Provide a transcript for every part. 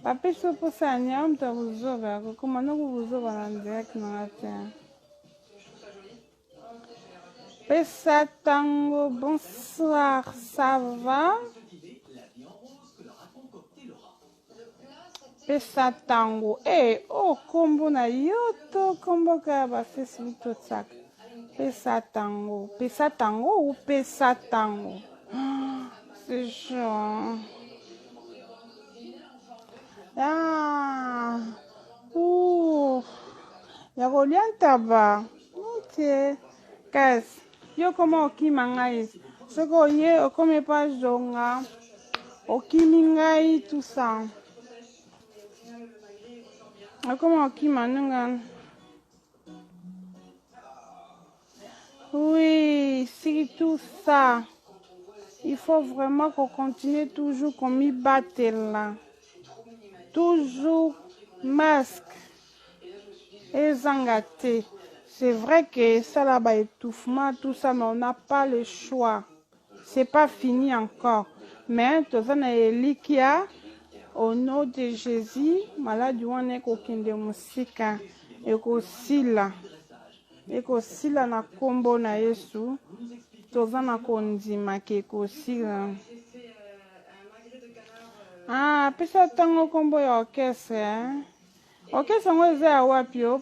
Papi sopo sa nyam ta buzoba kuma no buzoba na direct na terre. Pessa Tango, bonsoir, ça va? Pessa Tango, oh combo na yoto combo ka ba Facebook to sak. Pessa Tango ou Pessa Tango? C'est chaud. Ah, ya golianta ba. Ok, guys, yo como oki mangai. Soko ye okome pa jonga. Oki mingai tout ça. Comment oki manunga. Oui, c'est tout ça. Il faut vraiment qu'on continue toujours comme y batte là. Toujours masque et zangaté. C'est vrai que ça là-bas étouffement, tout ça, mais on n'a pas le choix. C'est pas fini encore. Mais tout ça n'est liquia au nom de Jésus. Malade on est qu'aucun de musique et qu'aussi là na combo na Yesu. Tout ça na kondima ke qu'aussi là. Ah, pesa tango combo ya orchestre. Orchestre ngweze ya wapi yo?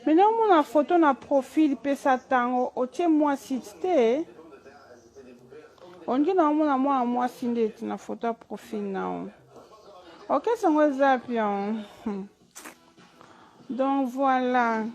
Mais non, mon photo na profil pesa tango otie moi site. On dit non moi site na photo profil na. Orchestre ngweze ya puis. Donc voilà.